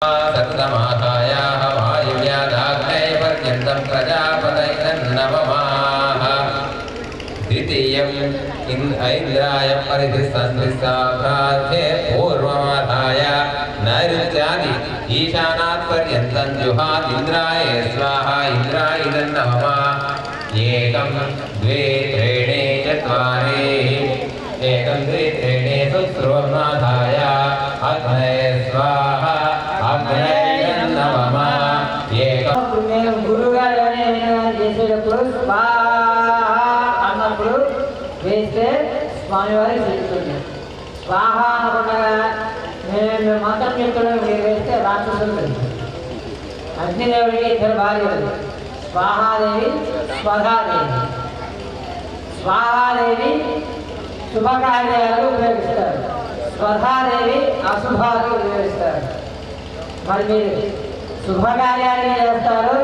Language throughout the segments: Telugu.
सततमातायाः वायुव्यादाग्नेयपर्यन्तं प्रजापतयेर्नवमाः। द्वितीयम् ऐन्द्राय परिधिस्तन्त्रिस्ताभ्राध्ये पूर्वमाधाय नैऋत्यादि ईशानात् पर्यन्तं जुहादिन्द्राय स्वाहा इन्द्राय नमः। एकं द्वे त्रीणि चत्वारि एकं द्वे त्रीणि सुस्रोमाधाय अग्नये स्वाहा अग्नये नमः। నేను గురుగారు చేసేటప్పుడు స్వాహ అన్నప్పుడు వేస్తే స్వామివారికి తెలుస్తుంది. స్వాహ అనకుండా నేను మంత్రం చెప్తున్నా మీరు వేస్తే రాక్షసులు తెలుస్తుంది. అగ్నిదేవుడికి ఇద్దరు భార్యలు, స్వాహాదేవి స్వధాదేవి. స్వాహాదేవి శుభకార్యాలు ఉపయోగిస్తారు, స్వధాదేవి అశుభాలు ఉపయోగిస్తారు. మరి మీరు శుభకార్యాలు చేస్తారు,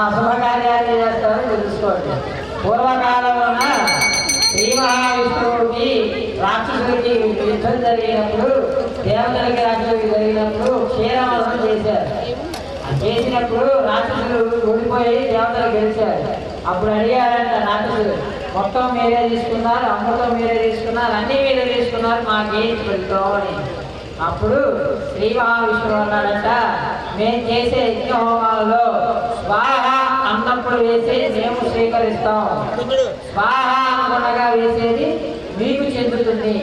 అశుభకార్యాలు చేస్తారు తెలుసుకోండి. పూర్వకాలంలో శ్రీ మహావిష్ణువుకి రాక్షసుడికి యుద్ధం జరిగినప్పుడు, దేవతలకి రాక్షసుడికి జరిగినప్పుడు క్షీరవసం చేశారు. చేసినప్పుడు రాక్షసులు ఓడిపోయి దేవతలు గెలిచారు. అప్పుడు అడిగారంట రాక్షసులు, మొత్తం మీరే తీసుకున్నారు, అమృతం మీరే తీసుకున్నారు, అన్నీ మీరే తీసుకున్నారు, మాకేం పెడతాం అని. అప్పుడు శ్రీ మహావిష్ణువు అన్నాడంట, మేము చేసే యజ్ఞ హోమాలలో స్వాహ అన్నప్పుడు వేసేది మేము స్వీకరిస్తాం, స్వాహ అనకుండా వేసేది మీకు చెందుతుంది,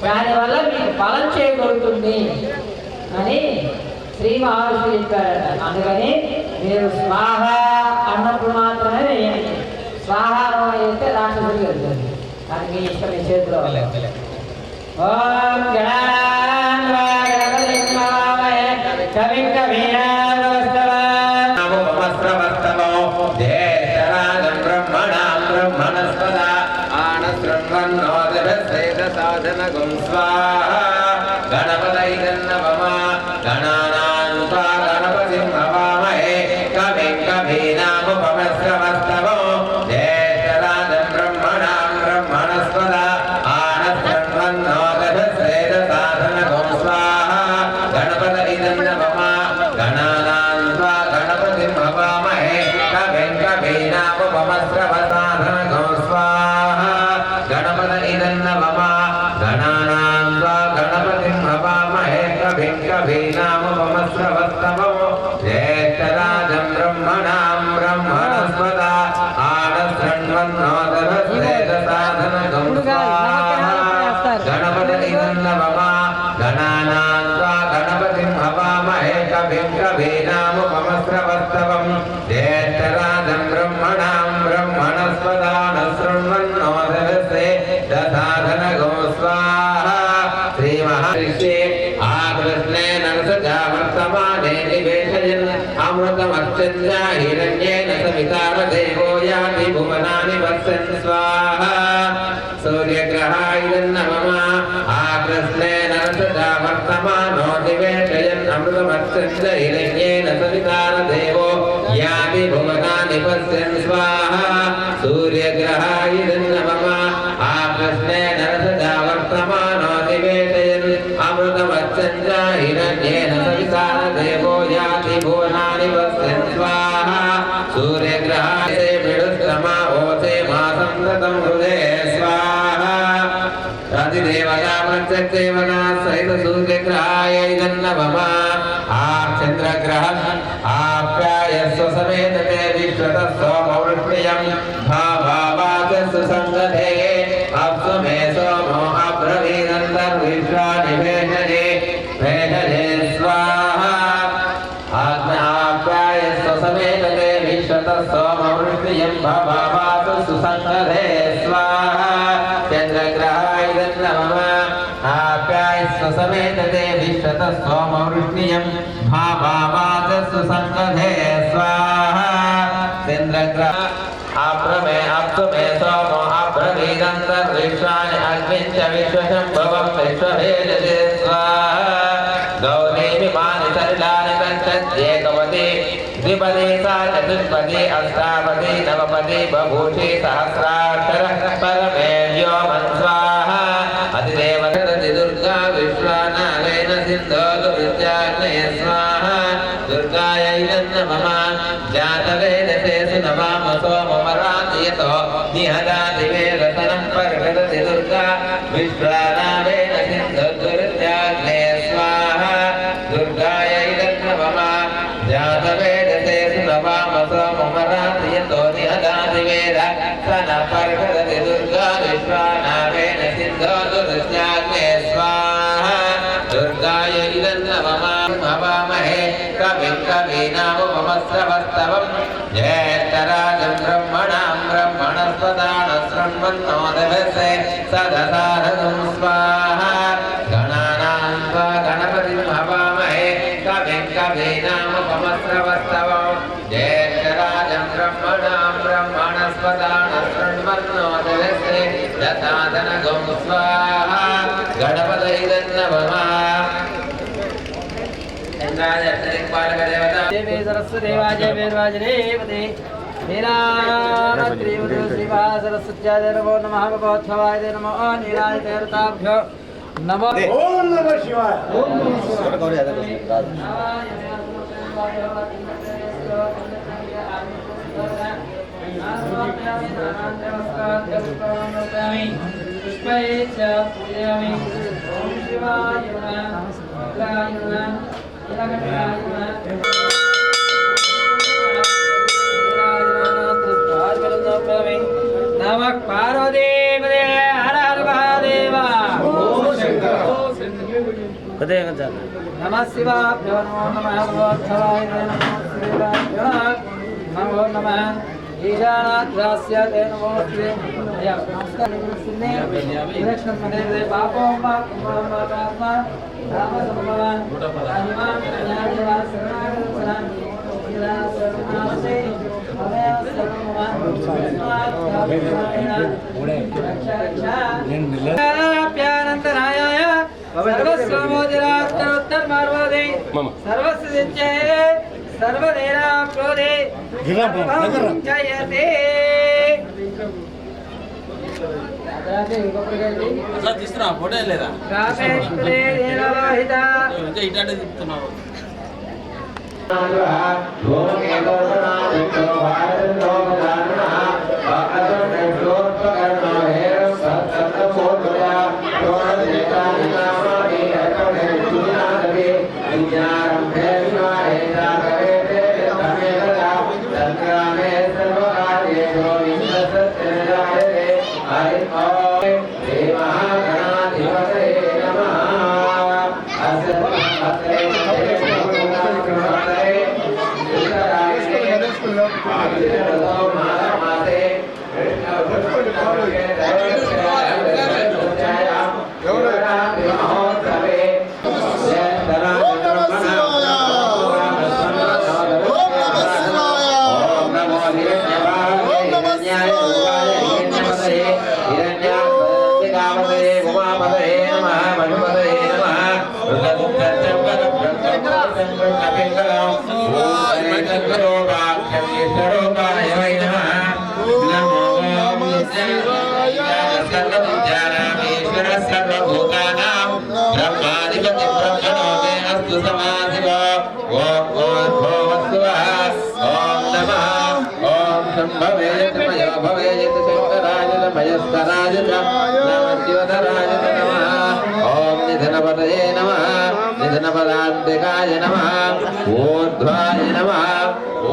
దానివల్ల మీకు ఫలం చేయగలుగుతుంది అని శ్రీ మహావిష్ణువు చెప్పాడట. అందుకని మీరు స్వాహ అన్నప్పుడు మాత్రమే వేయండి. స్వాహ వేస్తే రాక్షసుడు వెళ్తుంది. అది మీ ఇష్టం, మీ చేతిలో. ఓం కవిం కవీనామస్తవో జ్యేష్ఠరాజం బ్రహ్మణాం బ్రహ్మణస్పద ఆనశృణ్వన్నోదభ్యసేదసాధనగుం స్వాహా గణపతయే నమః. గణానాం త్వా గణపతిం హవామహే కవిం కవీనాముపమస్రవస్తవో జ్యేష్ఠరాజం బ్రహ్మణాం బ్రహ్మణస్పద ఆనశృణ్వన్నోదభ్యసేదసాధనగుం స్వాహా గణపతయే నమః. గణానాం త్వా గణపతిం హవామహే కవిం కవీనాముపమస్రవసాధనగుం స్వాహా గణపతయే నమః. గణానాం త్వా గణపతిం హవామహే కవిం కవీనాముపమస్రవస్తవో జ్యేష్ఠరాజం బ్రహ్మణాం బ్రహ్మణస్పద ఆనశృణ్వన్నోదభ్యసేదసాధనగుం స్వాహా గణపతయే నమః. గణానాం త్వా గణపతిం హవామహే కవిం కవీనాముపమస్రవస్తవం జ్యేష్ఠరాజం బ్రహ్మణాం బ్రహ్మణస్పద ఆనశృణ్వన్నోదభ్యసేదసాధనగుం స్వాహా. శ్రీ మహర్షి ఆకృష్ణేన సజా వర్తమానే నివేశయన్ అమృతమర్చన్య హిరణ్యేన సవితార దేవో యాతి భువనాని వర్షన్ స్వాహా. సూర్యగ్రహాయ నమః. ఆకృష్ణేన సజా వర్తమానో నివేశయన్ అమృతమర్చన్య హిరణ్యేన సవితార దేవో యాతి భువనాని వర్షన్ స్వాహా. సూర్యగ్రహాయ నమః. ఆకృష్ణేన సజా వర్తమానో నివేశయన్ అమృతమర్చన్య హిరణ్యేన సవితార దేవో యాతి భువనాని వర్షన్ స్వాహా. సూర్యగ్రహాయ మిడుస్తమా ఓతే మాసం గతం హృదే స్వాహా. రతిదేవతా ప్రత్యక్షదేవతా సహిత సూర్యగ్రహాయ నమః. ఆ చంద్రగ్రహం ఆప్యాయస్వ సమేత తే విశ్వతః సోమవృష్ణియం భావావాచస్సు సంగతే అప్సు మే సోమో అబ్రవీనందర్విశ్వాని భేషజే భేషజే స్వాహా. ఆప్యాయస్వ సమేత తే విశ్వతః సోమవృష్ణియం భావావాచస్సు సంగతే స్వాహా. చంద్రగ్రహాయ నమః. ఆప్యాయస్వ సమేత తే విశ్వతః సోమవృష్ణియం భావావాచస్సు సంగతే స్వాహా. చంద్రగ్రహ అప్రమే అప్సు మే సోమో అబ్రవీనందర్విశ్వాని అగ్నించ విశ్వశంభవం విశ్వభేజతే స్వాహా. గౌరీమి మాని సలిలాని కంచేకవతి ద్విపది సా చతుష్పది అష్టాపది నవపది బభూషి సహస్రాక్షర పరమే వ్యోమన్ స్వాహా. అతిదేవత దుర్గా విశ్వానారాయణ सिंधो विद्याग्नय स्वाहा दुर्गायै नमः जातवेदसे सुनवामसो ममरातियतो निहदादिवेदतनं परगदति दुर्गा विश्वानावेन सिन्धुर्त्याग्ने स्वाहा दुर्गायै नमः जातवेदसे सुनवामसो ममरातियतो निहदादिवेद सन परगदति दुर्गा विश्वानावेन सिन्धुर्त्याग्ने स्वाहा दुर्गायै नमः हवामहे कविं कवीनामुपमस्रवस्तवं ज्येष्ठराजं ब्रह्मणां ब्रह्मणस्पदानशृण्वन्नोदभसे सदसारथं स्वाहा गणानां त्वा गणपतिं हवामहे कविं कवीनामुपमस्रवस्तवं ज्येष्ठराजं ब्रह्मणां ब्रह्मणस्पदानशृण्वन्नोदभसे दशादनगं स्वाहा गणपतये नमः देवी सरस्वतीवाजे वेदवाजनेपते नीलात्रिवदो शिवा सरस्वत्याय नमो नमः भगवत्सवाय नमो नीलाय देवताभ्यो नमो ओम नमः शिवाय ओम नमः शिवाय नमः पार्वतीपते हर हर महादेव नमः शिवाभ्यो नमो नमः भगवत्सवाय नमो शिवाभ्यो नमो नमः ईशानाद्रास्य ते नमो श्री नमस्कार विलक्षण मदेव पापो मा कुमारमा राम संभवान आहिमान न्यायवा शरणागतनां ईला शरणासे हमें सर्वमान प्यानंदनाय सर्वस्वमोदिरात्तरोत्तर मार्वदे सर्वस्वसिद्धे सर्वदेरा क्रोधे जयते తీసుకున్నా ఫోటో లేదా రామేశ్వరే దేవలోహిత ఇటాటే చెప్తున్నావు निधनपतये नमः निधनपदान्तिकाय नमः ऊर्ध्वाय नमः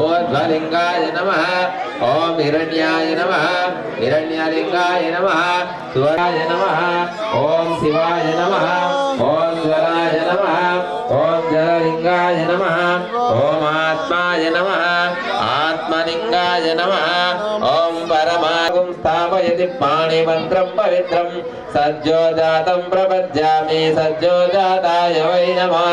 ऊर्ध्वलिङ्गाय नमः ॐ हिरण्याय नमः हिरण्यलिङ्गाय नमः स्वराय नमः ॐ शिवाय नमः ॐ स्वराय नमः ॐ जललिङ्गाय नमः ॐ आत्माय नमः आत्मलिङ्गाय नमः ॐ परमागुं स्थापयति पाणिमन्त्रं पवित्रं सज्जोजातं प्रपद्यामि सज्जोजाताय वै नमः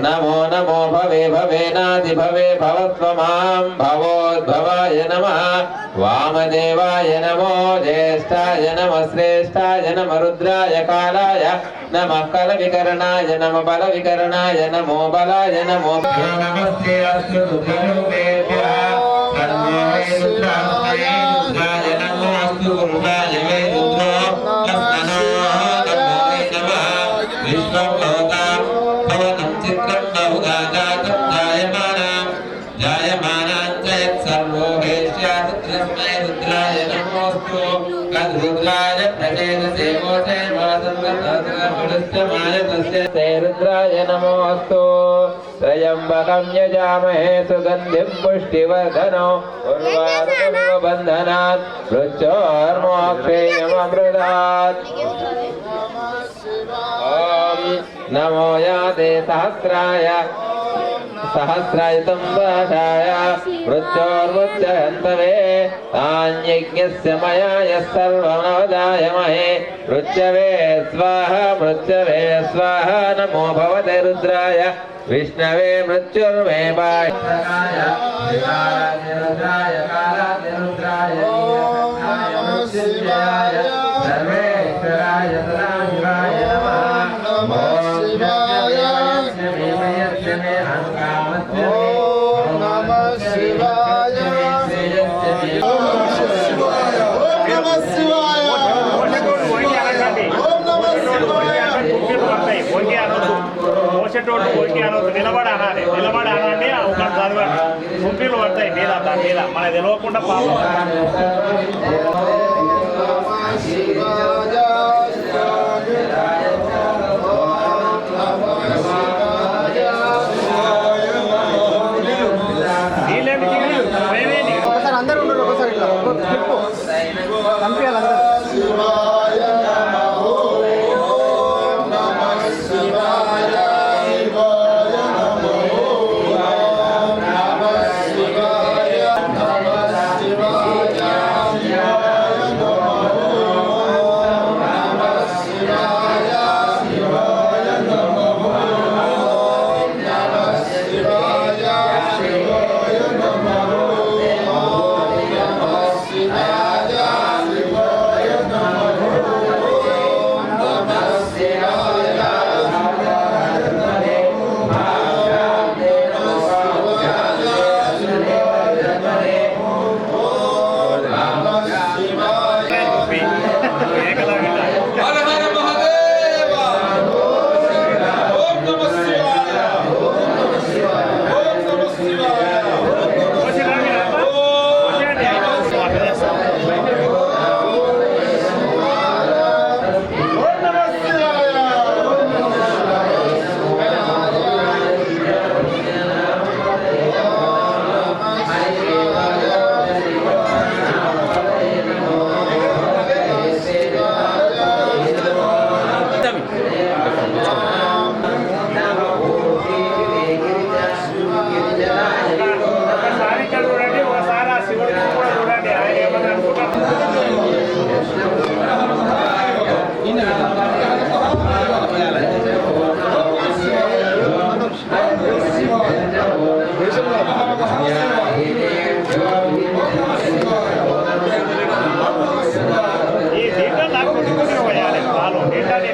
नमो नमो भवे भवेनादि भवे भवस्व मां भवोद्भवाय नमः वामदेवाय नमो ज्येष्ठाय नमः श्रेष्ठाय नमः रुद्राय कालाय नमः कलविकरणाय नमः बलविकरणाय नमो बलाय नमो नमस्ते अस्तु रुद्ररूपेभ्यः सर्वे रुद्राय नमो अस्तु गुरुदाय वै रुद्रो नमो नमः विश्वं भवता भवतं चित्रं बहुधा जातं जायमान रुद्राय प्रचेतसे मोटे मातङ्गमाय तस्य रुद्राय नमोऽस्तु त्र्यम्बकं यजामहे सुगन्धिं पुष्टिवर्धनो उर्वारुकमिवबन्धनात् मृत्योर्मोक्षेयममृतात् ॐ नमो याते सहस्रायुतं वाषाय मृत्योर्मुच्यहन्तवे तान्यज्ञस्य मया यः सर्वमवदायमहे मृत्यवे स्वाहा नमो भवते रुद्राय विष्णवे मृत्युर्मे पाय सर्वेश्वराय सदाशिवाय नमः పోసేటోడు పోయి అనొద్దు నిలబడి అనాలి ఒక చదవండి గుంపీలు పడతాయి మీద దాని మీద మనకు తెలియకుండా పాపం అందరూ ఉండరు ఒకసారి ఇట్లా పంపించాలి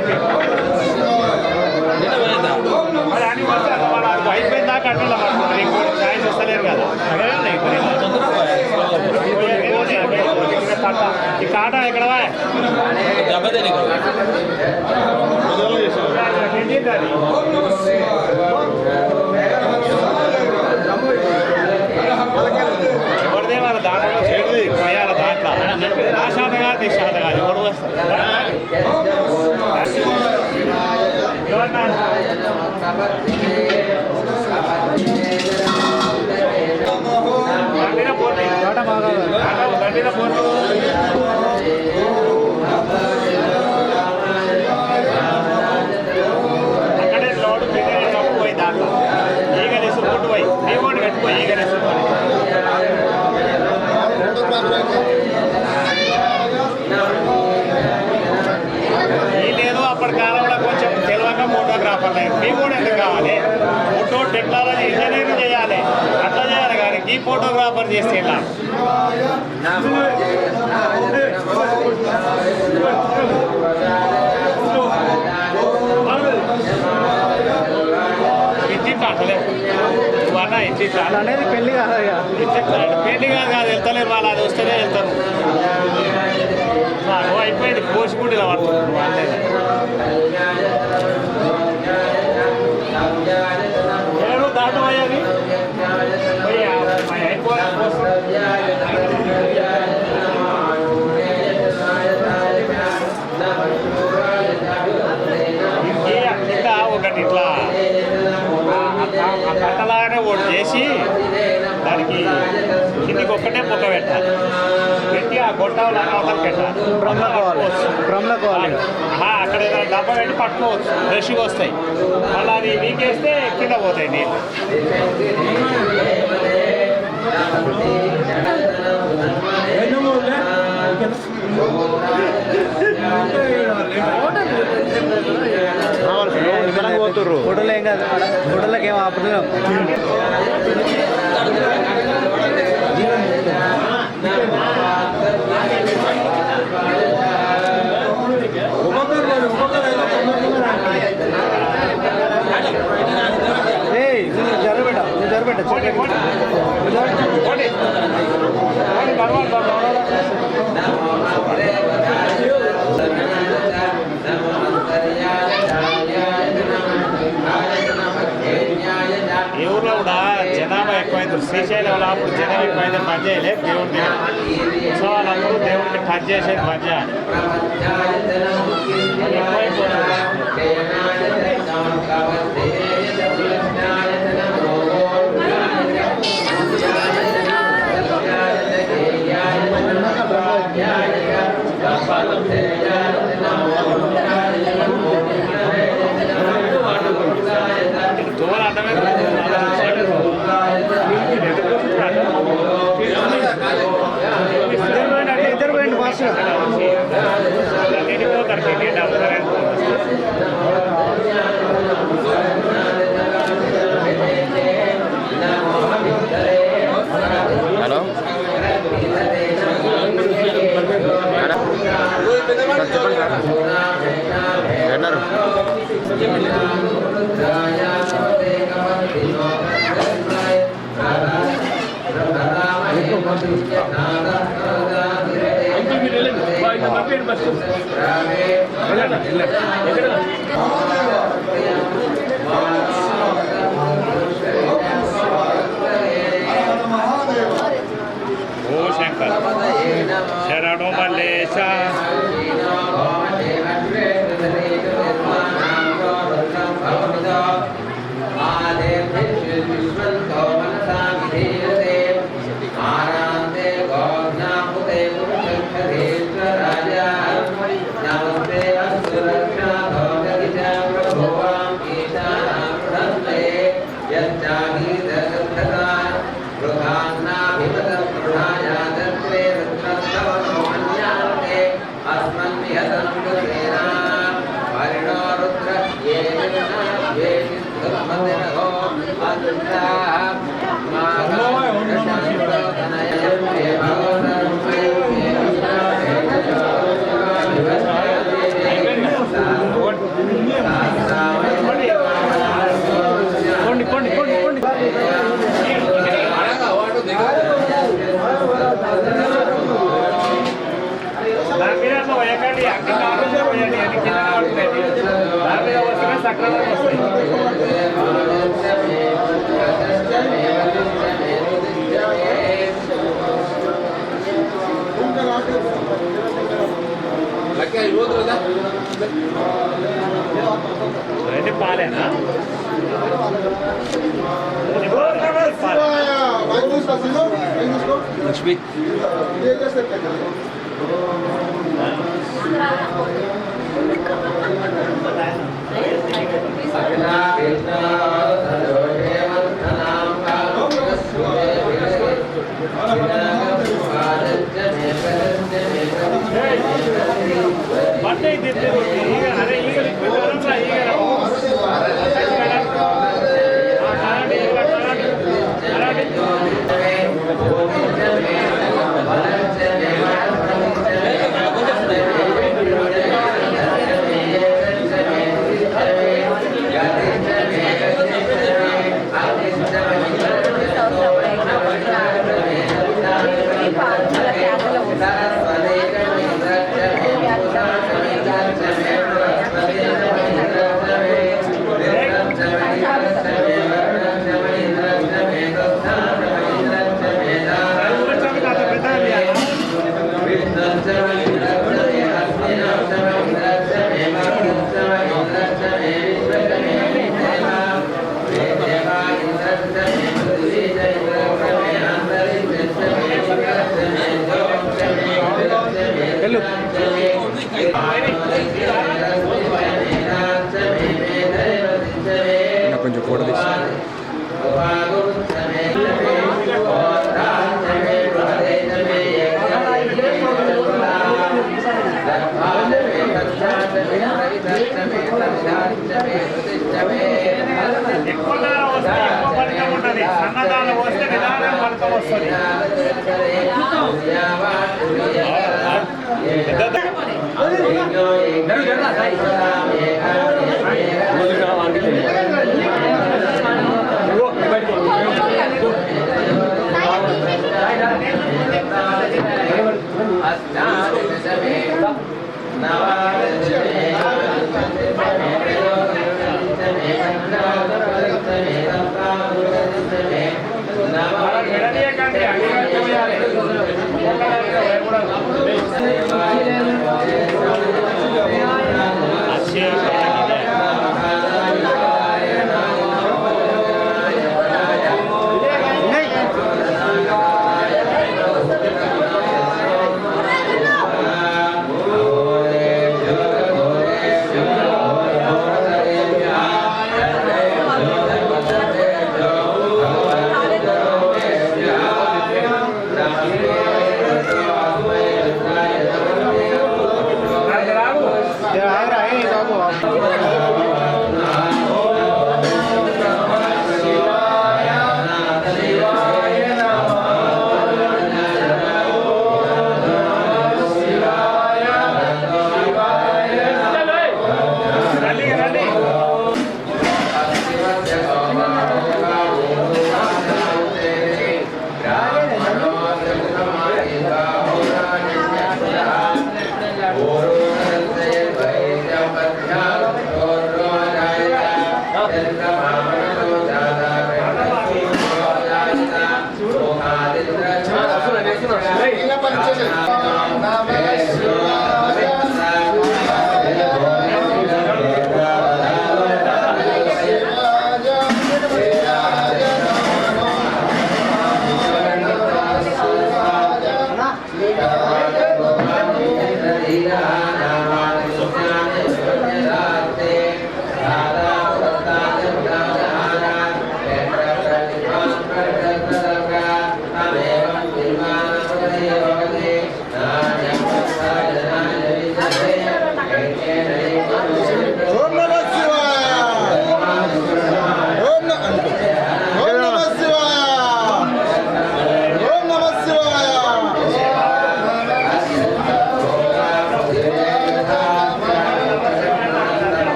ఈ కాటా ఎక్కడ ఎవరిదే వాళ్ళ దాంట్లో పోయాల దాంట్లో ఆ శాత కాదు ఈ శాత కాదు ఎవరు వస్తారు గండిన పోటీ అక్కడే లోడు పిల్లలు కప్పుపోయి దాంట్లో ఈగనేసి పుట్టు పోయి నీ కూడా కట్టుపోయి ఈగనేసి ఈ లేదు అప్పటి కాలంలో కొంచెం తెలియక ఫోటోగ్రాఫర్ మీ కూడా ఎందుకు కావాలి ఫోటో టెక్నాలజీ ఇంజనీరింగ్ చేయాలి అట్లా చేయాలి కానీ ఈ ఫోటోగ్రాఫర్ చేస్తే ఇలా అనేది పెళ్లి కాదు పెళ్లి కాదు వెళ్తలేరు వాళ్ళు అది వస్తేనే వెళ్తారు అయిపోయింది కోసిపుండి ఇలా పడుతున్నారు వాళ్ళే దాటు అయ్యాది అయిపోయా కట్టలాగానే ఒకటి చేసి దానికి కిందికి ఒక్కటే పొక్క పెట్టాలి. పెట్టి ఆ గొట్టలాగా అవతల పెట్టాలి. అక్కడ ఏదైనా డబ్బా పెట్టి పట్టుకోవచ్చు. ఫ్రెష్గా వస్తాయి. మళ్ళీ అది వీకేస్తే కింద పోతాయి నీళ్ళు. ఫోటోలు ఏం కాదు, ఫోటోలకు ఏం ఆపుతున్నాం. జరబెట్ట ఈ ఊర్లో కూడా జనాభా ఎక్కువైంది. శ్రీశైలంలో అప్పుడు జనం ఎక్కువైంది, పని చేయలేదు. దేవుడికి ఉత్సవాలప్పుడు దేవుడిని టచ్ చేసేది పని చేయాలి. ఇద్దరు పోయింది ఫాస్ట్. హలో చెప్పండి సార్ ఎన్నారు. ఓ శంకర్ శరణు మల్లేశ. సక్రమంగా వస్తాయి. అయితే పాలేనా లక్ష్మి ಬಟ್ಟೆ ಇದ್ದಿತ್ತು ಈಗ ಅದೇ ಈಗ ఎక్కువ దానం వస్తే ఎక్కువ ఫలితం ఉంటుంది, అన్నదానం వస్తే నిదానం ఫలితం వస్తుంది. విడదీయకండి, అడిగినట్టు చేయాలి.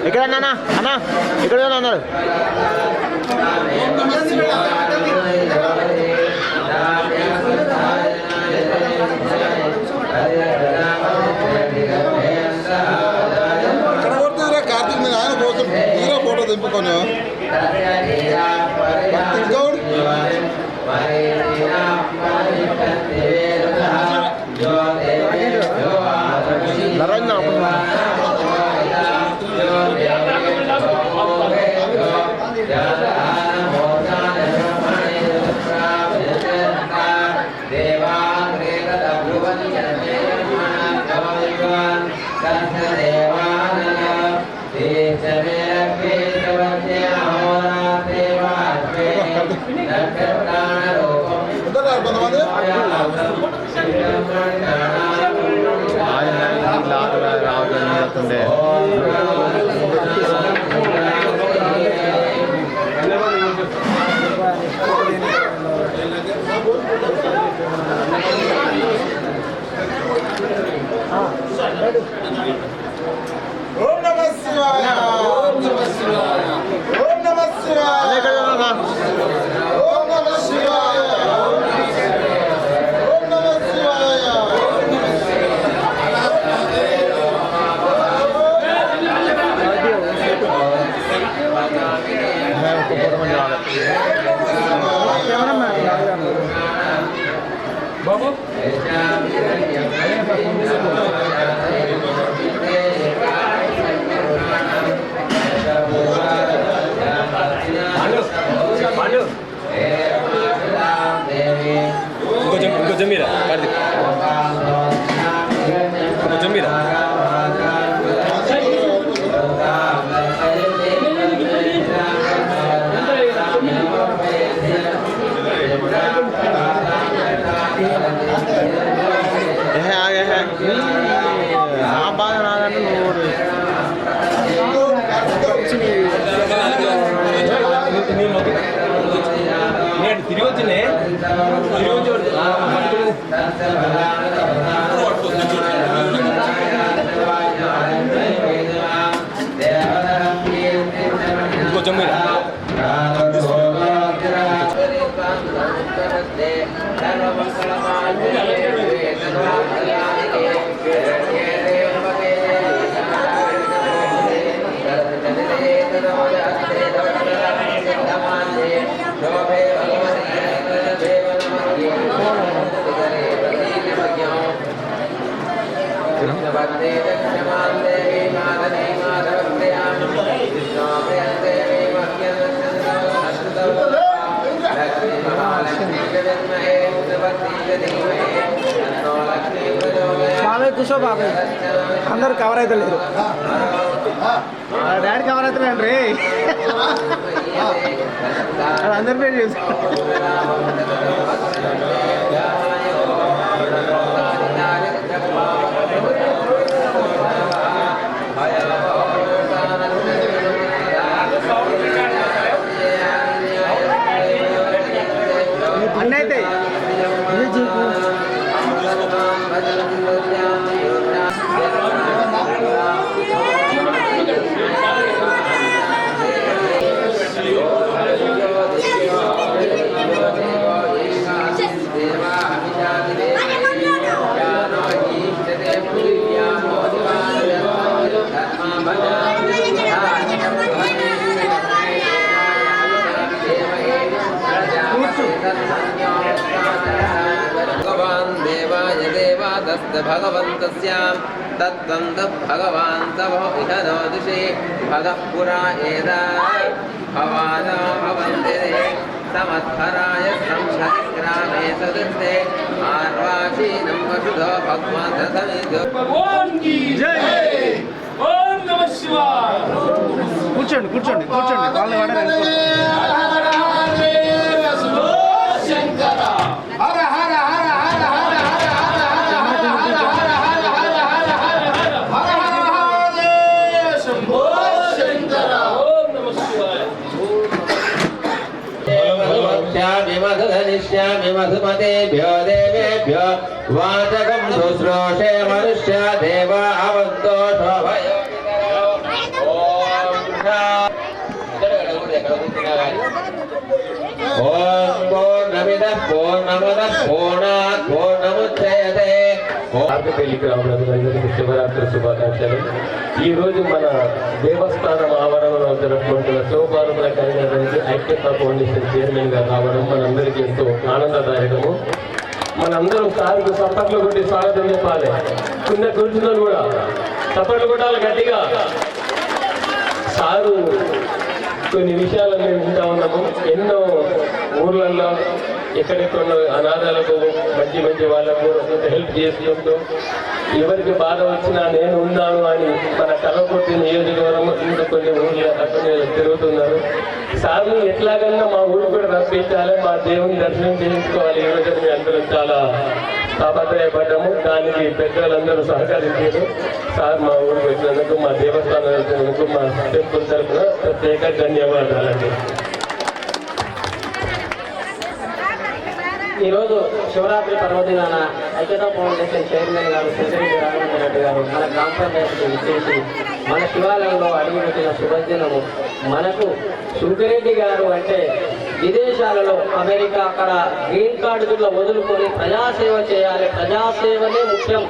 ఇక్కడ అన్నా అన్నా ఇక్కడ అన్నారు కార్తీక్ మీద ఆయన కోసం హీరో ఫోటో దింపుకొని రావుతుండే ఓం నమః శివాయ ఓం నమః శివాయ ఓం నమః శివాయ ఓం నమః శివాయ ఓం నమః శివాయ బాబు ఆ బాధ నాదంటే నువ్వు నేను తిరిగి వచ్చిందే తిరిగి వచ్చి కొంచెం బాబాయ్ కూర్చో బాబాయ్ అందరు కవర్ అయితే లేరు డాడీ కవర్ అవుతున్నాడు రే అందరి పేరు చూసి అన్నైతే भगवन्तस्यां तत्त्वं भगवान् तव इह नोदिशे भगः पुरा एदा भवाना भवन्ति समत्फराय संशतिग्रामे सदस्ते आर्वाचीनं वसुधो भगवन्तसमिधो ఓం నమః శివాయ. కూర్చోండి కూర్చోండి కూర్చోండి వాళ్ళు వాడారు శంకర హర హర హర హర హర मधुधनिष्यामि मधुमतेभ्यो देवेभ्यो वाचकं शुश्रूषे मनुष्या देवा अवन्तो शोभयो ओम पूर्णमिदः पूर्णमुदः पूर्णात् पूर्णमुच्यते పెళ్లికి రావడానికి శివరాత్రి శుభాకాంక్షలు. ఈ రోజు మన దేవస్థానం ఆవరణలో జరుపుకుంటున్న శివపార్వతుల కళ్యాణానికి ఐక్యతా ఫౌండేషన్ చైర్మన్ గా రావడం మనందరికీ ఎంతో ఆనందదాయకము. మనందరం సార్కు చప్పట్లు కొట్టి స్వాగతం చెప్పాలి. కింద కూర్చున్నాను కూడా చప్పట్లు కొట్టాలి గట్టిగా. సారు కొన్ని విషయాలు మేము వింటా ఉన్నాము. ఎన్నో ఊర్లలో ఎక్కడెక్కడ అనాథాలకు మంచి మంచి వాళ్ళకు హెల్ప్ చేస్తుంటూ ఎవరికి బాధ వచ్చినా నేను ఉన్నాను అని మన కలవకుర్తి నియోజకవర్గం ఇంకా కొన్ని ఊర్లు అక్కడ తిరుగుతున్నారు. సార్లు ఎట్లాగన్నా మా ఊరు కూడా రప్పించాలి, మా దేవుని దర్శనం చేయించుకోవాలి. ఈ రోజు మేము అందరూ చాలా తాపత్రయపడ్డాము. దానికి పెద్దలందరూ సహకరించారు. సార్ మా ఊరికి వచ్చినందుకు, మా దేవస్థానం వచ్చినందుకు, మా టెంపుల్ తరఫున ప్రత్యేక ధన్యవాదాలండి. ఈరోజు శివరాత్రి పర్వదినాన ఐక్యతా ఫౌండేషన్ చైర్మన్ గారు సుందరెడ్డి రాఘవేంద్ర రెడ్డి గారు మన గ్రామ పంచాయతీకి విచ్చేసి మన శివాలయంలో అడుగుపెట్టిన శుభదినము. మనకు సుందరెడ్డి గారు అంటే విదేశాలలో అమెరికా అక్కడ గ్రీన్ కార్డులో వదులుకొని ప్రజాసేవ చేయాలి, ప్రజాసేవనే ముఖ్యం,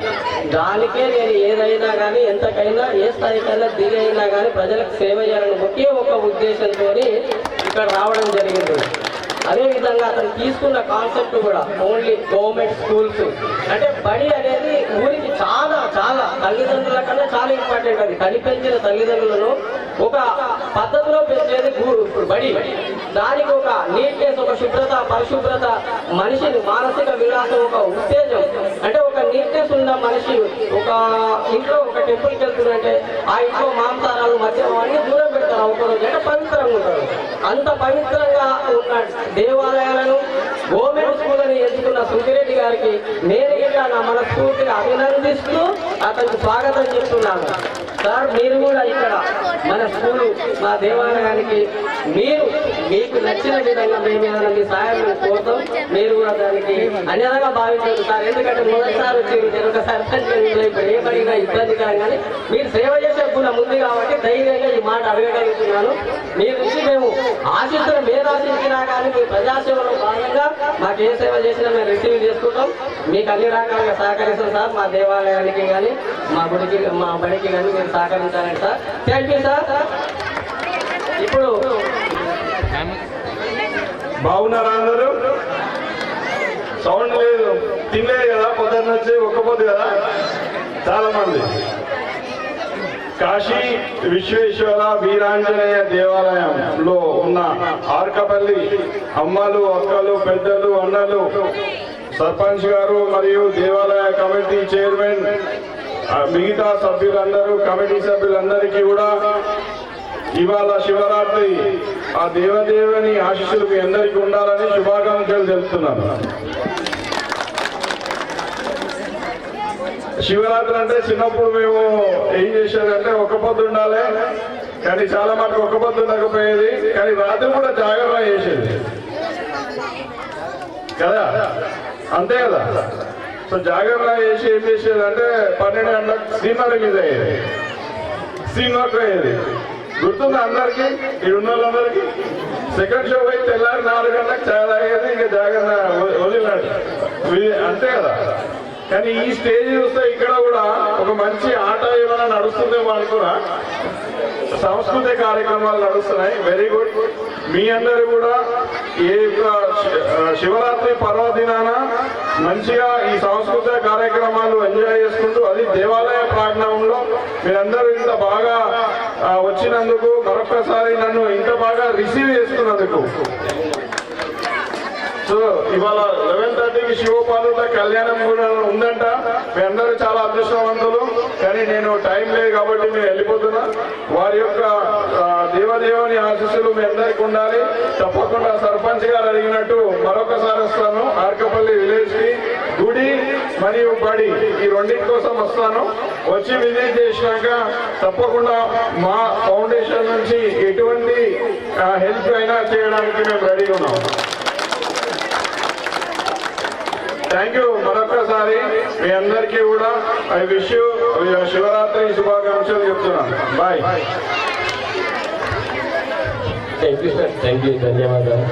దానికే నేను ఏదైనా కానీ ఎంతకైనా ఏ స్థాయికైనా దిగి అయినా కానీ ప్రజలకు సేవ చేయాలని ఒకే ఒక ఉద్దేశంతో ఇక్కడ రావడం జరిగింది. అదేవిధంగా అతను తీసుకున్న కాన్సెప్ట్ కూడా ఓన్లీ గవర్నమెంట్ స్కూల్స్ అంటే బడి అనేది ఊరికి చాలా చాలా తల్లిదండ్రుల కన్నా చాలా ఇంపార్టెంట్. అది కనిపించిన తల్లిదండ్రులను ఒక పద్ధతిలో పెంచేది బడి. దానికి ఒక నీట్నెస్, ఒక శుభ్రత, పరిశుభ్రత, మనిషిని మానసిక విలాసం, ఒక ఉత్తేజం అంటే ఒక నీట్నెస్ ఉన్న మనిషి ఒక ఇంట్లో ఒక టెంపుల్కి వెళ్తుందంటే ఆ ఇంట్లో మాంసారాలు మద్యం అన్ని దూరం పెడతారు. ఉంటారు, ఒక్కరోజు అంటే పవిత్రంగా ఉంటారు. అంత పవిత్రంగా ఉన్న దేవాలయాలను గవర్నమెంట్ స్కూల్ అని ఎంచుకున్న సుంకిరెడ్డి గారికి నేను ఇట్లా నా మనస్ఫూర్తిగా అభినందిస్తూ అతనికి స్వాగతం చెప్తున్నాను. సార్ మీరు కూడా ఇక్కడ మన స్కూలు మా దేవాలయానికి మీకు నచ్చిన విధంగా మేము ఏదైనా మీ సాయం కోరుతాం. మీరు కూడా దానికి అన్యతగా భావించదు సార్, ఎందుకంటే మొదటిసారి వచ్చి నేను ఒక సర్పంచ్ ఇప్పుడు ఏమడిగినా ఇబ్బందికరం, కానీ మీరు సేవ చేసే గుణం ఉంది కాబట్టి ధైర్యంగా ఈ మాట అడగగలుగుతున్నాను. మీ నుంచి మేము ఆశిస్తున్న మీద ఆశించినా కానీ మీ ప్రజాసేవలో భాగంగా మాకు ఏ సేవ చేసినా మేము రిసీవ్ చేసుకుంటాం. మీకు అన్ని రకాలుగా సహకరిస్తాం సార్. మా దేవాలయానికి కానీ మా గుడికి మా బడికి కానీ మీరు సహకరించాలండి సార్. Thank you sir. ఇప్పుడు బాగున్నారా అందరూ? సౌండ్ లేదు, తినలేదు కదా, పొద్దున్న వచ్చి ఒక్కపోద్దు కదా చాలా మంది. కాశీ విశ్వేశ్వర వీరాంజనేయ దేవాలయంలో ఉన్న ఆర్కపల్లి అమ్మలు, అక్కలు, పెద్దలు, అన్నలు, సర్పంచ్ గారు మరియు దేవాలయ కమిటీ చైర్మన్, మిగతా సభ్యులందరూ, కమిటీ సభ్యులందరికీ కూడా ఇవాళ శివరాత్రి ఆ దేవదేవుని ఆశీస్సులు మీ అందరికీ ఉండాలని శుభాకాంక్షలు తెలుపుతున్నాను. శివరాత్రి అంటే చిన్నప్పుడు మేము ఏం చేసేదంటే ఒక్క పొద్దు ఉండాలి, కానీ చాలా మటుకు ఒక్క పొద్దు ఉండకపోయేది, కానీ రాత్రి కూడా జాగ్రత్త చేసేది కదా, అంతే కదా. సో జాగ్రత్త చేసి ఏం చేసేదంటే 12 గంటలకు సినిమా రిలీజ్ అయ్యేది, సినిమాకు అయ్యేది. గుర్తుందా అందరికి? ఇక్కడ ఉన్న వాళ్ళందరికీ సెకండ్ షో పోయి తెల్లారి 4 గంటలకు చాలా అయ్యేది, ఇంకా జాగ్రత్త వదిలినాడు, అంతే కదా. కానీ ఈ స్టేజ్ చూస్తే ఇక్కడ కూడా ఒక మంచి ఆట ఏమైనా నడుస్తుందేమో అనుకున్నా, సాంస్కృతిక కార్యక్రమాలు నడుస్తున్నాయి. Very good. మీ అందరూ కూడా ఏ శివరాత్రి పర్వదినాన మంచిగా ఈ సాంస్కృతిక కార్యక్రమాలు ఎంజాయ్ చేసుకుంటూ, అది దేవాలయ ప్రాంగణంలో మీరందరూ ఇంత బాగా వచ్చినందుకు, మరొకసారి నన్ను ఇంత బాగా రిసీవ్ చేసుకున్నందుకు. సో ఇవాళ 11:30కి శివపార్వత కళ్యాణం కూడా ఉందంట. మీ అందరూ చాలా అదృష్టవంతులు, కానీ నేను టైం లేదు కాబట్టి నేను వెళ్ళిపోతున్నా. వారి యొక్క దేవదేవుని ఆశీస్సులు మీ అందరికీ ఉండాలి. తప్పకుండా సర్పంచ్ గారు అడిగినట్టు మరొకసారి వస్తాను. ఆర్కపల్లి విలేజ్ కి గుడి మరియు బడి ఈ రెండింటి కోసం వస్తాను. వచ్చి విజిట్ చేసినాక తప్పకుండా మా ఫౌండేషన్ నుంచి ఎటువంటి హెల్ప్ అయినా చేయడానికి మేము రెడీగా ఉన్నాం. Thank you. మరొకసారి మీ అందరికీ కూడా ఐ విష్ యూ శివరాత్రి శుభాకాంక్షలు చెప్తున్నాను. Bye. Thank you sir. Thank you. ధన్యవాదాలు.